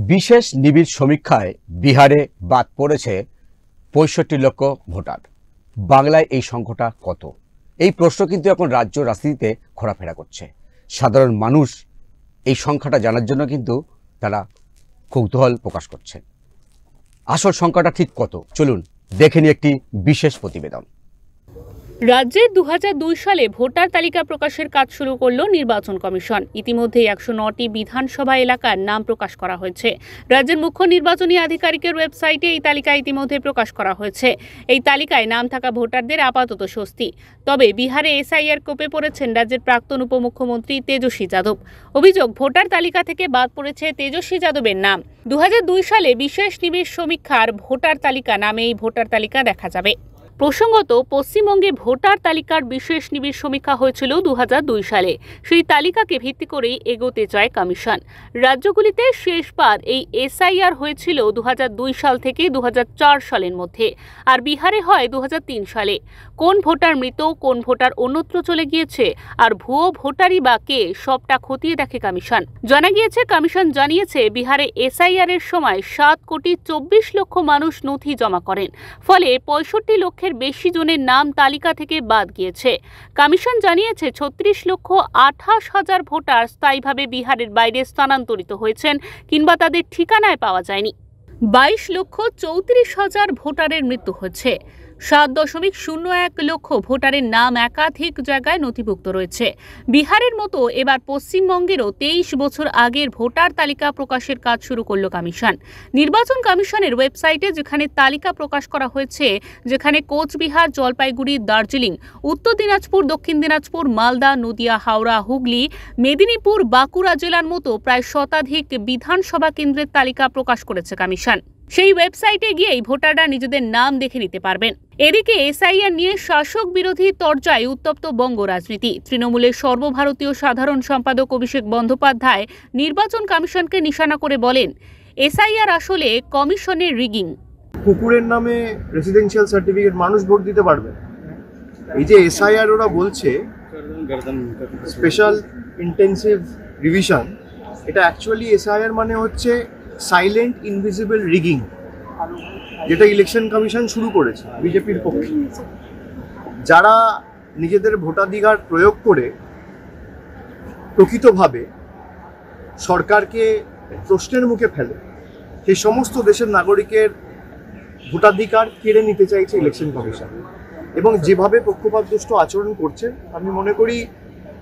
বিশেষ নিবিড় সমীক্ষায় বিহারে বাদ পড়েছে ৬৫ লক্ষ ভোটার। বাংলায় এই সংখ্যাটা কত? এই প্রশ্ন কিন্তু এখন রাজ্য রাজনীতিতে ঘোরাফেরা করছে। সাধারণ মানুষ এই সংখ্যাটা জানার জন্য কিন্তু তারা কৌতূহল প্রকাশ করছে। আসল সংখ্যাটা ঠিক কত, চলুন দেখে নিই একটি বিশেষ প্রতিবেদন। রাজ্যে ২০০২ সালে ভোটার তালিকা প্রকাশের কাজ শুরু করল নির্বাচন কমিশন। ইতিমধ্যে ১০৯টি বিধানসভা এলাকার নাম প্রকাশ করা হয়েছে। রাজ্যের মুখ্য নির্বাচনী আধিকারিকের ওয়েবসাইটে এই তালিকা ইতিমধ্যে প্রকাশ করা হয়েছে। এই তালিকায় নাম থাকা ভোটারদের আপাতত স্বস্তি। তবে বিহারে এসআইআর কোপে পড়েছেন রাজ্যের প্রাক্তন উপমুখ্যমন্ত্রী তেজস্বী যাদব। অভিযোগ, ভোটার তালিকা থেকে বাদ পড়েছে তেজস্বী যাদবের নাম। ২০০২ সালে বিশেষ নিবিড় সমীক্ষার ভোটার তালিকা নামে এই ভোটার তালিকা দেখা যাবে। প্রসঙ্গত, পশ্চিমবঙ্গে ভোটার তালিকার বিশেষ নিবিড় সমীক্ষা হয়েছিল ২০০২ সালে। সেই তালিকাকে ভিত্তি করেই এগোতে চায় কমিশন। রাজ্যগুলিতে শেষবার এই এসআইআর হয়েছিল ২০০২ সাল থেকে ২০০৪ সালের মধ্যে, আর বিহারে হয় ২০০৩ সালে। কোন ভোটার মৃত, কোন ভোটার অন্যত্র চলে গিয়েছে, আর ভুয়ো ভোটারই বা কে, সবটা খতিয়ে দেখে কমিশন। জানা গিয়েছে, কমিশন জানিয়েছে বিহারে এসআইআর এর সময় ৭,২৪,০০,০০০ মানুষ নথি জমা করেন। ফলে ৬৫ লক্ষের বেশি জনের নাম তালিকা থেকে বাদ গিয়েছে। কমিশন জানিয়েছে ৩৬,২৮,০০০ ভোটার স্থায়ীভাবে বিহারের বাইরে স্থানান্তরিত হয়েছেন কিংবা তাদের ঠিকানায় পাওয়া যায়নি। ২২,৩৪,০০০ ভোটারের মৃত্যু হয়েছে। ৭.০১ লক্ষ ভোটারের নাম একাধিক জায়গায় নথিভুক্ত রয়েছে। বিহারের মতো এবার পশ্চিমবঙ্গেরও ২৩ বছর আগের ভোটার তালিকা প্রকাশের কাজ শুরু করল কমিশন। নির্বাচন কমিশনের ওয়েবসাইটে যেখানে তালিকা প্রকাশ করা হয়েছে, যেখানে কোচবিহার, জলপাইগুড়ি, দার্জিলিং, উত্তর দিনাজপুর, দক্ষিণ দিনাজপুর, মালদা, নদিয়া, হাওড়া, হুগলি, মেদিনীপুর, বাঁকুড়া জেলার মতো প্রায় শতাধিক বিধানসভা কেন্দ্রের তালিকা প্রকাশ করেছে কমিশন। সেই ওয়েবসাইটে গিয়েই ভোটাররা নিজেদের নাম দেখে নিতে পারবেন। এদিকে এসআইআর নিয়ে শাসক বিরোধী তরজায় উত্তপ্ত বঙ্গ রাজনীতি। তৃণমূলের সর্বভারতীয় সাধারণ সম্পাদক অভিষেক বন্দ্যোপাধ্যায় নির্বাচন কমিশনকে নিশানা করে বলেন, এসআইআর আসলে কমিশনের রিগিং। কুকুরের নামে রেসিডেন্সিয়াল সার্টিফিকেট মানুষ ভোট দিতে পারবে। এই যে এসআইআর ওরা বলছে স্পেশাল ইন্টেন্সিভ রিভিশন, এটা অ্যাকচুয়ালি এসআইআর মানে হচ্ছে সাইলেন্ট ইনভিজিবল রিগিং, যেটা ইলেকশন কমিশন শুরু করেছে বিজেপির পক্ষে। যারা নিজেদের ভোটাধিকার প্রয়োগ করে প্রকৃতভাবে সরকারকে প্রশ্নের মুখে ফেলে, সেই সমস্ত দেশের নাগরিকের ভোটাধিকার কেড়ে নিতে চাইছে ইলেকশন কমিশন। এবং যেভাবে পক্ষপাতদুষ্ট আচরণ করছে, আমি মনে করি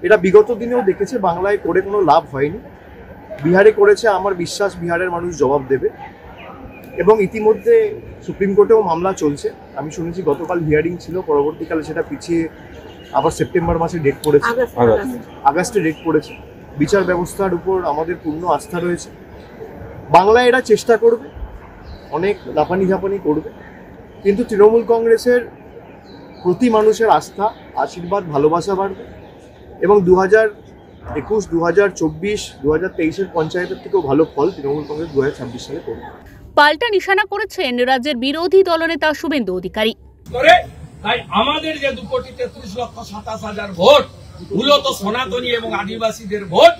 এটা বিগত দিনেও দেখেছে, বাংলায় করে কোনো লাভ হয়নি। বিহারে করেছে, আমার বিশ্বাস বিহারের মানুষ জবাব দেবে। এবং ইতিমধ্যে সুপ্রিম কোর্টেও মামলা চলছে। আমি শুনেছি গতকাল হিয়ারিং ছিল, পরবর্তীকালে সেটা পিছিয়ে আবার সেপ্টেম্বর মাসে ডেট পড়েছে, আগস্টে ডেট পড়েছে। বিচার ব্যবস্থার উপর আমাদের পূর্ণ আস্থা রয়েছে। বাংলায় এরা চেষ্টা করবে, অনেক লাফানি ঝাপানি করবে, কিন্তু তৃণমূল কংগ্রেসের প্রতি মানুষের আস্থা, আশীর্বাদ, ভালোবাসা বাড়বে। এবং ২০২১, ২০২৪, ২০২৩ পঞ্চায়েতের থেকেও ভালো ফল তৃণমূল কংগ্রেস ২০২৬ সালে করবে। পাল্টা নিশানা করেছেন রাজ্যের বিরোধী দলনেতা শুভেন্দু অধিকারী। তাই আমাদের যে ২,৩৩,২৭,০০০ ভোট, মূলত সনাতনী এবং আদিবাসীদের ভোট,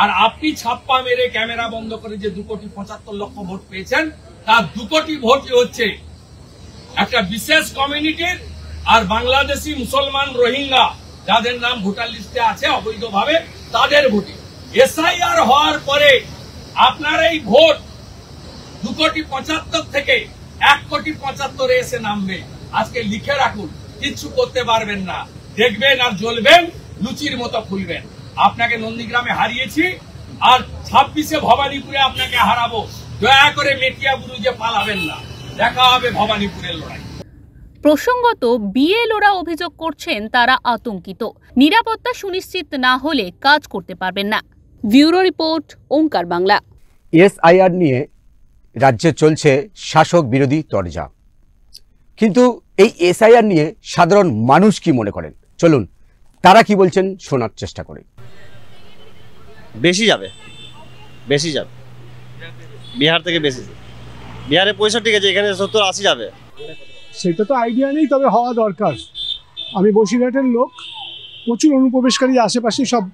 আর আপনি ছাপ্পা মেরে ক্যামেরা বন্ধ করে যে ২,৭৫,০০,০০০ ভোট পেয়েছেন, তার ২ কোটি ভোটই হচ্ছে একটা বিশেষ কমিউনিটির, আর বাংলাদেশি মুসলমান রোহিঙ্গা যাদের নাম ভোটার লিস্টে আছে অবৈধভাবে, তাদের ভোটে। এসআইআর হওয়ার পরে আপনার এই ভোট ২,৭৫,০০০ থেকে ১,৭৫,০০০ এসে নামবে। আজকে লিখে রাখুন, কিচ্ছু করতে পারবেন না, দেখবেন আর জ্বলবেন, লুচির মতো ফুলবেন। আপনাকে নন্দীগ্রামে হারিয়েছি, আর ২৬শে ভবানীপুরে আপনাকে হারাবো। দয়া করে মেটিয়া বুরুজে পালাবেন না, দেখা হবে ভবানীপুরের লড়াই। প্রসঙ্গত, বিএলওরা অভিযোগ করছেন তারা আতঙ্কিত। নিরাপত্তা সুনিশ্চিত না হলে কাজ করতে পারবেন না। ব্যুরো রিপোর্ট, ওঙ্কার বাংলা। এসআইআর নিয়ে রাজ্যে চলছে শাসক বিরোধী তরজা, কিন্তু এই এসআইআর নিয়ে সাধারণ মানুষ কি মনে করেন, চলুন তারা কি বলছেন শোনার চেষ্টা করি। বেশি যাবে বিহার থেকে বেশি। বিহারে ৬৫ গেছে, এখানে ৭০-৮০ যাবে। সেটা তো আইডিয়া নেই, তবে হওয়া দরকার। আমি বসিরহাটের লোক, প্রচুর অনুপ্রবেশকারী আশেপাশে সব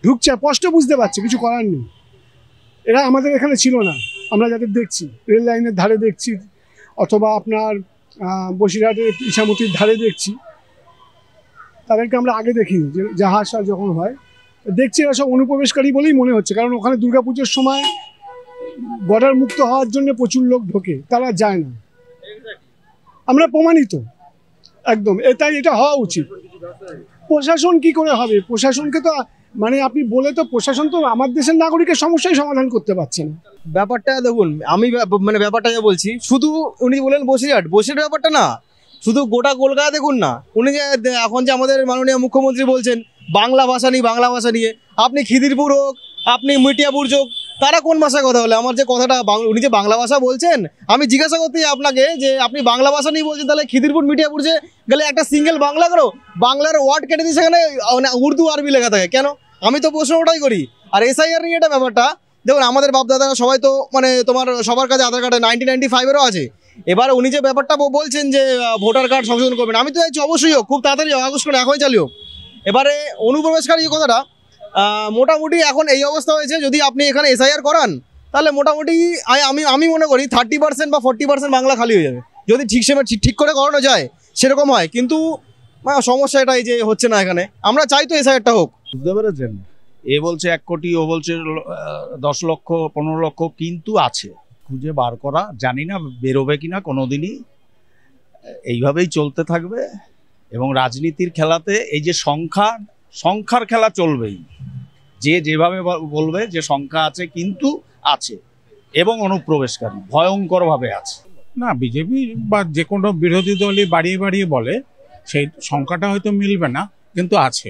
ঢুকছে, স্পষ্ট বুঝতে পারছে, কিছু করার নেই। এরা আমাদের এখানে ছিল না। আমরা যাদের দেখছি রেল লাইনের ধারে দেখছি, অথবা আপনার বসিরহাটের ইছামতির ধারে দেখছি, তাদেরকে আমরা আগে দেখিনি। যে জাহাজ যখন হয় দেখছি এরা সব অনুপ্রবেশকারী বলেই মনে হচ্ছে, কারণ ওখানে দুর্গাপুজোর সময় বর্ডার মুক্ত হওয়ার জন্য প্রচুর লোক ঢোকে, তারা যায় না। আমরা প্রমাণিত একদম, তাই এটা হওয়া উচিত। প্রশাসন কি করে হবে? প্রশাসনকে তো মানে আপনি বলে তো প্রশাসন তো আমার দেশের নাগরিকের সমস্যাই সমাধান করতে পারছে না। ব্যাপারটা দেখুন, আমি মানে ব্যাপারটা যা বলছি, শুধু উনি বলেন বসিরহাট ব্যাপারটা না, শুধু গোটা কলকাতা দেখুন না। উনি যে এখন যে আমাদের মাননীয় মুখ্যমন্ত্রী বলছেন বাংলা ভাষা নিয়ে, আপনি খিদিরপুর হোক, আপনি মিটিয়াপুর হোক, তারা কোন ভাষায় কথা বলে? আমার যে কথাটা উনি যে বাংলা ভাষা বলছেন, আমি জিজ্ঞাসা করতে আপনাকে যে আপনি বাংলা ভাষা নিয়ে বলছেন, তাহলে খিদিরপুর মিটিয়াপুর যে গেলে একটা সিঙ্গেল বাংলা করো, বাংলার ওয়ার্ড কেটে দিয়ে সেখানে উর্দু আরবি লেখা থাকে কেন? আমি তো প্রশ্ন ওটাই করি। আর এসআইআর নিয়ে এটা ব্যাপারটা দেখুন, আমাদের বাপদাদারা সবাই তো মানে তোমার সবার কাছে আধার কার্ডে 1995-এরও আছে। এবার উনি যে ব্যাপারটা বলছেন যে ভোটার কার্ড সংশোধন করবেন, আমি তো চাইছি অবশ্যই হোক, খুব তাড়াতাড়ি হোক, আগস্ট করে এখনই চালু হোক। এবারে অনুপ্রবেশকারী কথাটা মোটামুটি এখন এই অবস্থা হয়েছে, যদি আপনি এখানে এসআইআর করান তাহলে মোটামুটি আমি মনে করি 30% বা 40% বাংলা খালি হয়ে যাবে, যদি ঠিক করে করানো যায় সেরকম হয়। কিন্তু সমস্যা এটাই যে হচ্ছে না এখানে। আমরা চাই তো এসআইআরটা হোক। বুঝতে পেরেছেন? এ বলছে 1 কোটি, ও বলছে 10 লক্ষ 15 লক্ষ, কিন্তু আছে, খুঁজে বার করা, জানি না বেরোবে কিনা কোনোদিনই। এইভাবেই চলতে থাকবে এবং রাজনীতির খেলাতে এই যে সংখ্যার খেলা চলবেই। যে যেভাবে বলবে যে সংখ্যা আছে, কিন্তু আছে, এবং অনুপ্রবেশকারী ভয়ঙ্করভাবে আছে। না, বিজেপি বা যে কোনো বিরোধী দলই বাড়িয়ে বলে, সেই সংখ্যাটা হয়তো মিলবে না, কিন্তু আছে।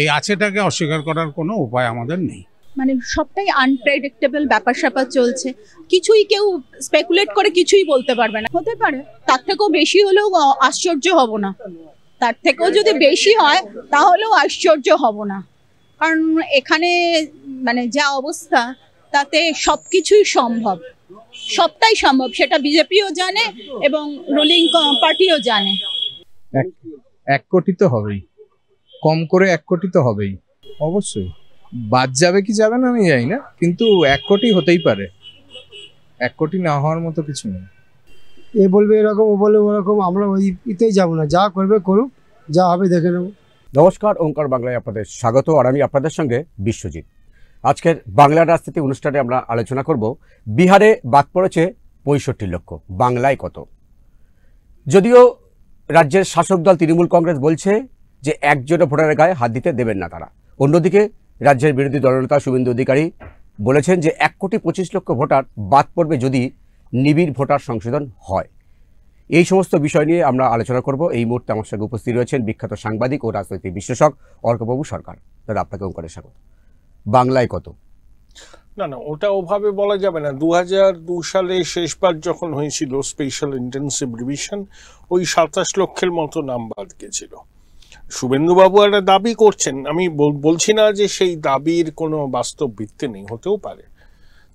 এই আছেটাকে অস্বীকার করার কোনো উপায় আমাদের নেই। মানে সবটাই আনপ্রেডিক্টেবল ব্যাপার স্যাপার চলছে, কিছুই কেউ স্পেকুলেট করে কিছুই বলতে পারবে না। হতে পারে তার থেকেও বেশি হলেও আশ্চর্য হব না, তার থেকেও যদি বেশি হয় তাহলেও আশ্চর্য হব না, কারণ এখানে মানে যা অবস্থা তাতে সবকিছুই সম্ভব, সবটাই সম্ভব, সেটা বিজেপিও জানে এবং রুলিং পার্টিও জানে। 1 কোটি তো হবেই, কম করে 1 কোটি তো হবেই, অবশ্যই। বাদ যাবে কি যাবে না আমি জানি না, কিন্তু 1 কোটি হতেই পারে। 1 কোটি না হওয়ার মতো কিছু নেই। এ বলবে এরকম, ও বলবে ওরকম, আমরা ওই ইতেই যাবো না, যা করবে করুক, যা হবে দেখে নেব। নমস্কার, ওঙ্কার বাংলায় আপনাদের স্বাগত। আর আমি আপনাদের সঙ্গে বিশ্বজিৎ। আজকের বাংলার রাজনীতি অনুষ্ঠানে আমরা আলোচনা করব বিহারে বাদ পড়েছে 65 লক্ষ, বাংলায় কত? যদিও রাজ্যের শাসক দল তৃণমূল কংগ্রেস বলছে যে একজনও ভোটারের গায়ে হাত দিতে দেবেন না তারা। অন্যদিকে রাজ্যের বিরোধী দলনেতা শুভেন্দু অধিকারী বলেছেন যে 1,25,00,000 ভোটার বাদ পড়বে যদি নিবিড় ভোটার সংশোধন হয়। এই সমস্ত বিষয় নিয়ে আমরা আলোচনা করব। এই মুহূর্তে আমার সঙ্গে উপস্থিত রয়েছেন বিখ্যাত সাংবাদিক ও রাজনৈতিক বিশ্লেষক অর্কবাবু সরকার। দাদা, আপনাকে ওঙ্কারের স্বাগত। বাংলায় কত? না, ওটা ওভাবে বলা যাবে না। 2002 সালে শেষবার যখন হয়েছিল স্পেশাল ইন্টেন্সিভ রিভিশন, ওই 27 লক্ষের মতো নাম বাদ গেছিল। শুভেন্দুবাবু একটা দাবি করছেন, আমি বলছি না যে সেই দাবির কোনো বাস্তব ভিত্তি নেই, হতেও পারে।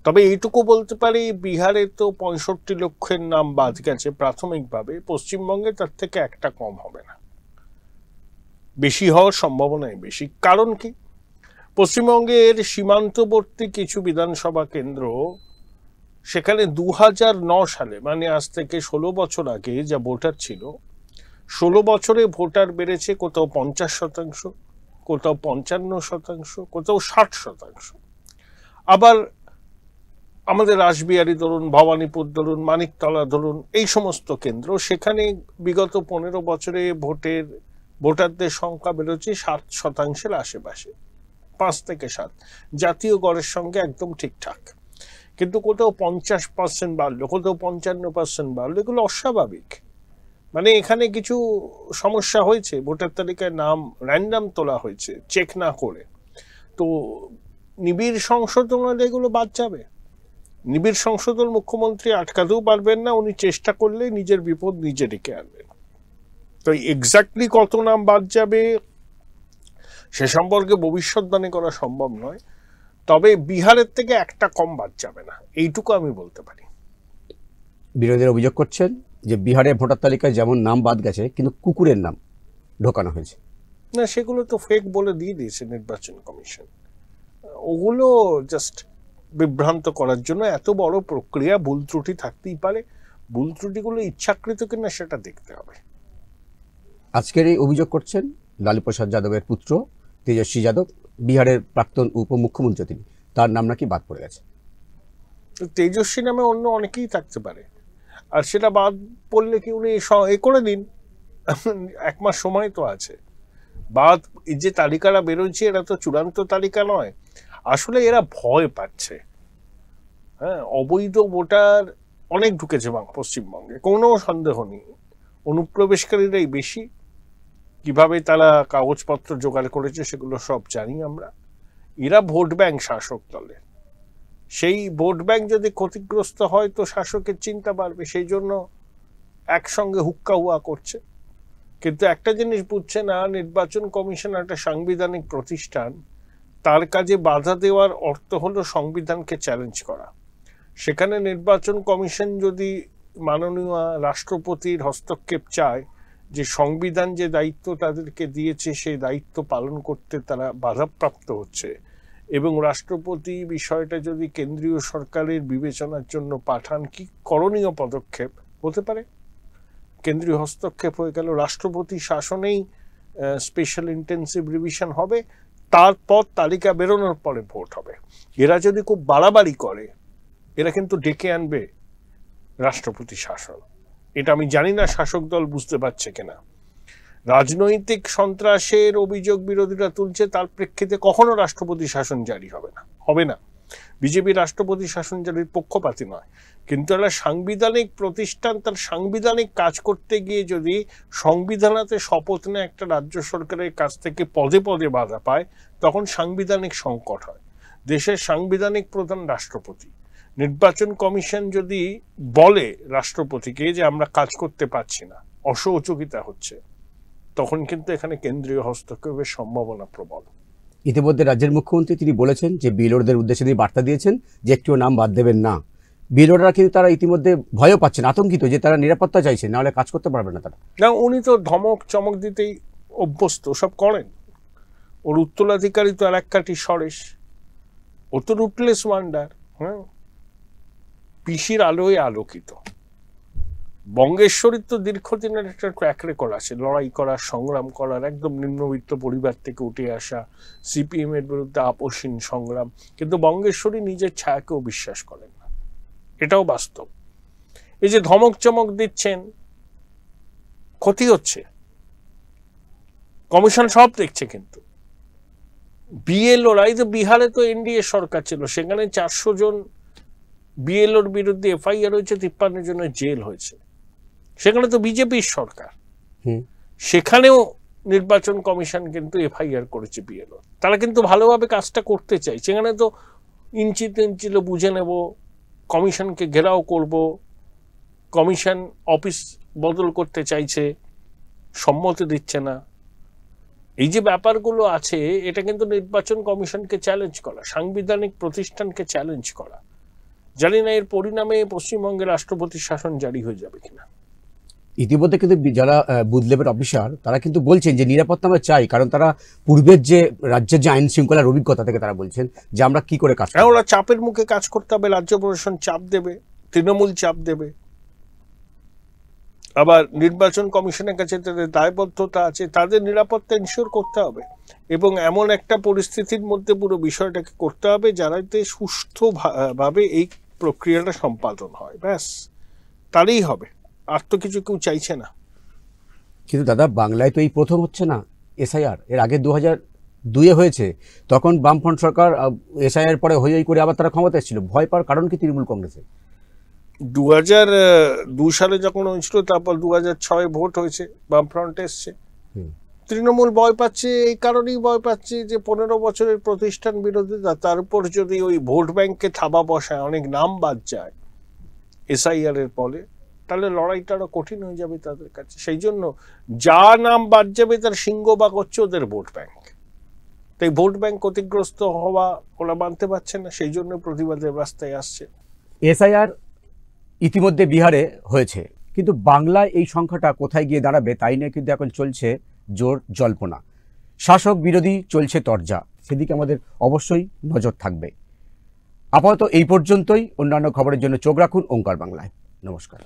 তবে এইটুকু বলতে পারি, বিহারে তো 65 লক্ষের নাম বাদ গেছে প্রাথমিকভাবে, পশ্চিমবঙ্গে তার থেকে একটা কম হবে না, বেশি হওয়ার সম্ভাবনাই বেশি। কারণ কি, পশ্চিমবঙ্গের সীমান্তবর্তী কিছু বিধানসভা কেন্দ্র, সেখানে 2009 সালে মানে আজ থেকে 16 বছর আগে যা ভোটার ছিল, 16 বছরে ভোটার বেড়েছে কোথাও 50%, কোথাও 55%, কোথাও 60%। আবার আমাদের রাসবিহারী ধরুন, ভবানীপুর ধরুন, মানিকতলা ধরুন, এই সমস্ত কেন্দ্র, সেখানে বিগত 15 বছরে ভোটারদের সংখ্যা বেরোচ্ছে 7% আশেপাশে, 5 থেকে 7, জাতীয় গড়ের সঙ্গে একদম ঠিকঠাক। কিন্তু কোথাও 50% বাড়লো, কোথাও 55% বাড়লো, এগুলো অস্বাভাবিক। মানে এখানে কিছু সমস্যা হয়েছে, ভোটার তালিকায় নাম র্যান্ডাম তোলা হয়েছে চেক না করে। তো নিবিড় সংশোধন হলে এগুলো বাদ যাবে। নিবিড় সংশোধন মুখ্যমন্ত্রী আটকাতেও পারবেন না, উনি চেষ্টা করলে নিজের বিপদ নিজে ডেকে আনবেন। তো এক্স্যাক্টলি কত নাম বাদ যাবে সে সম্পর্কে ভবিষ্যৎবাণী করা সম্ভব নয়। তবে বিহারের থেকে একটা কম বাদ যাবে না, এইটুকু আমি বলতে পারি। বিরোধীরা অভিযোগ করছেন যে বিহারের ভোটার তালিকায় যেমন নাম বাদ গেছে, কিন্তু কুকুরের নাম ঢোকানো হয়েছে। না, সেগুলো তো ফেক বলে দিয়ে দিয়েছে নির্বাচন কমিশন। ওগুলো জাস্ট বিভ্রান্ত করার জন্য এত বড় প্রক্রিয়া, ভুল ত্রুটি থাকতেই পারে। ভুল ত্রুটিগুলো ইচ্ছাকৃত কিনা সেটা দেখতে হবে। আজকের এই অভিযোগ করছেন লালু প্রসাদ যাদবের পুত্র তেজস্বী যাদব, বিহারের প্রাক্তন উপমুখ্যমন্ত্রী তিনি, তার নাম নাকি বাদ পড়ে গেছে। তেজস্বী নামে অন্য অনেকেই থাকতে পারে, আর সেটা বাদ পড়লে কি উনি এ করে দিন, 1 মাস সময় তো আছে। বাদ যে তালিকাটা বেরোচ্ছে এরা তো চূড়ান্ত তালিকা নয়। আসলে এরা ভয় পাচ্ছে। হ্যাঁ, অবৈধ ভোটার অনেক ঢুকেছে পশ্চিমবঙ্গে, কোনো সন্দেহ নেই। অনুপ্রবেশকারীরাই বেশি। কিভাবে তারা কাগজপত্র জোগাড় করেছে সেগুলো সব জানি আমরা। এরা ভোট ব্যাংক শাসক দলের। সেই ভোট ব্যাংক যদি ক্ষতিগ্রস্ত হয় তো শাসকের চিন্তা বাড়বে, সেই জন্য একসঙ্গে হুক্কা হুয়া করছে। কিন্তু একটা জিনিস বুঝছে না, নির্বাচন কমিশন একটা সাংবিধানিক প্রতিষ্ঠান, তার কাজে বাধা দেওয়ার অর্থ হলো সংবিধানকে চ্যালেঞ্জ করা। সেখানে নির্বাচন কমিশন যদি মাননীয় রাষ্ট্রপতির হস্তক্ষেপ চায়, যে সংবিধান যে দায়িত্ব তাদেরকে দিয়েছে সেই দায়িত্ব পালন করতে তারা বাধাপ্রাপ্ত হচ্ছে, এবং রাষ্ট্রপতি বিষয়টা যদি কেন্দ্রীয় সরকারের বিবেচনার জন্য পাঠান, কি করণীয় পদক্ষেপ হতে পারে? কেন্দ্রীয় হস্তক্ষেপ হয়ে গেল, রাষ্ট্রপতি শাসনেই স্পেশাল ইন্টেন্সিভ রিভিশন হবে, তারপর তালিকা বেরোনোর পরে ভোট হবে। এরা যদি খুব বাড়াবাড়ি করে, এরা কিন্তু ডেকে আনবে রাষ্ট্রপতি শাসন। এটা আমি জানি না শাসক দল বুঝতে পারছে কিনা। রাজনৈতিক সন্ত্রাসের অভিযোগ বিরোধীরা তুলছে, তার প্রেক্ষিতে কখনো রাষ্ট্রপতি শাসন জারি হবে না। বিজেপি রাষ্ট্রপতি শাসন জারির পক্ষপাতী নয়, কিন্তু একটা সাংবিধানিক প্রতিষ্ঠান তার সাংবিধানিক কাজ করতে গিয়ে যদি সংবিধানাতে শপথ নেয় একটা রাজ্য সরকারের কাছ থেকে পদে পদে বাধা পায়, তখন সাংবিধানিক সংকট হয়। দেশের সাংবিধানিক প্রধান রাষ্ট্রপতি। নির্বাচন কমিশন যদি বলে রাষ্ট্রপতিকে যে আমরা কাজ করতে পারছি না, অসহযোগিতা হচ্ছে, তখন কিন্তু এখানে কেন্দ্রীয় হস্তক্ষেপের সম্ভাবনা প্রবল। ইতিমধ্যে রাজ্যের মুখ্যমন্ত্রী তিনি বলেছেন যে বিএলওদের উদ্দেশ্যে তিনি বার্তা দিয়েছেন যে একটিও নাম বাদ দেবেন না। বিএলওরা কিন্তু তারা ইতিমধ্যে ভয়ও পাচ্ছেন, আতঙ্কিত, যে তারা নিরাপত্তা চাইছে, নাহলে কাজ করতে পারবে না তারা। না, উনি তো ধমক চমক দিতেই অভ্যস্ত, সব করেন। ওর উত্তরাধিকারী তো আর এক কাঠি সরেশ, ও তো রুটলেস ওয়ান্ডার। হ্যাঁ, পিসির আলোয় আলোকিত। বঙ্গেশ্বরীর তো দীর্ঘদিনের একটা ট্র্যাক রেকর্ড আছে, লড়াই করার, সংগ্রাম করার, একদম নিম্নবিত্ত পরিবার থেকে উঠে আসা, সিপিএম এর বিরুদ্ধে আপসহীন সংগ্রাম। কিন্তু বঙ্গেশ্বরী নিজের ছায়াকেও বিশ্বাস করেন না, এটাও বাস্তব। এই যে ধমক চমক দিচ্ছেন, ক্ষতি হচ্ছে। কমিশন সব দেখছে, কিন্তু বিএলওরা, এই যে বিহারে তো এনডিএ সরকার ছিল, সেখানে 400 জন বিএলওর বিরুদ্ধে এফআইআর হয়েছে, 53 জনের জেল হয়েছে। সেখানে তো বিজেপির সরকার, সেখানেও নির্বাচন কমিশন কিন্তু এফআইআর করেছে বিএলও। তারা কিন্তু ভালোভাবে কাজটা করতে চাই। সেখানে তো ইঞ্চিতে ইঞ্চিতে বুঝে নেব, কমিশনকে ঘেরাও করব, কমিশন অফিস বদল করতে চাইছে, সম্মতি দিচ্ছে না। এই যে ব্যাপারগুলো আছে, এটা কিন্তু নির্বাচন কমিশনকে চ্যালেঞ্জ করা, সাংবিধানিক প্রতিষ্ঠানকে চ্যালেঞ্জ করা। জানি না এর পরিণামে পশ্চিমবঙ্গের রাষ্ট্রপতি শাসন জারি হয়ে যাবে কিনা। ইতিমধ্যে কিন্তু যারা বুথ লেভেল অফিসার তারা কিন্তু বলছেন যে নিরাপত্তা আমরা চাই, কারণ তারা পূর্বের যে রাজ্যের যে আইন শৃঙ্খলার অভিজ্ঞতা থেকে তারা বলছেন যে আমরা কি করে কাজ করব। ওরা চাপের মুখে কাজ করতে হবে, রাজ্য প্রশাসন চাপ দেবে, তৃণমূল চাপ দেবে। আবার নির্বাচন কমিশনের কাছে তাদের দায়বদ্ধতা আছে, তাদের নিরাপত্তা ইনশিওর করতে হবে, এবং এমন একটা পরিস্থিতির মধ্যে পুরো বিষয়টাকে করতে হবে যাতে সুষ্ঠুভাবে এই প্রক্রিয়াটা সম্পাদন হয়। ব্যাস, তারই হবে, আর তো কিছু কেউ চাইছে না। কিন্তু দাদা, বাংলায় তো এই প্রথম হচ্ছে না এসআইআর। এর আগে 2002-এ হয়েছে, তখন বামফ্রন্ট সরকার এসআইআর পরে হই করে আবার তারা ক্ষমতা এসেছিল। ভয় পাওয়ার কারণ কি তৃণমূল কংগ্রেসে? 2002 সালে যখন হয়েছিল, তারপর 2006 ভোট হয়েছে, বামফ্রন্ট এসছে। তৃণমূল ভয় পাচ্ছে, এই কারণেই ভয় পাচ্ছে যে 15 বছরের প্রতিষ্ঠান বিরোধিতা, তার উপর যদি ওই ভোট ব্যাংকে থাবা বসায়, অনেক নাম বাদ যায় এসআইআর এর ফলে, তাহলে লড়াইটা আরো কঠিন হয়ে যাবে তাদের কাছে। সেই জন্য যা নাম বাদ যাবে তার সিংহভাগ হচ্ছে ওদের ভোট ব্যাংক। তাই ভোট ব্যাংক ক্ষতিগ্রস্ত হওয়া ওরা মানতে পারছে না, সেই জন্য প্রতিবাদের রাস্তায় আসছে। এসআইআর ইতিমধ্যে বিহারে হয়েছে, কিন্তু বাংলায় এই সংখ্যাটা কোথায় গিয়ে দাঁড়াবে তাই নিয়ে কিন্তু এখন চলছে জোর জল্পনা। শাসক বিরোধী চলছে তরজা, সেদিকে আমাদের অবশ্যই নজর থাকবে। আপাতত এই পর্যন্তই। অন্যান্য খবরের জন্য চোখ রাখুন ওঙ্কার বাংলায়। নমস্কার।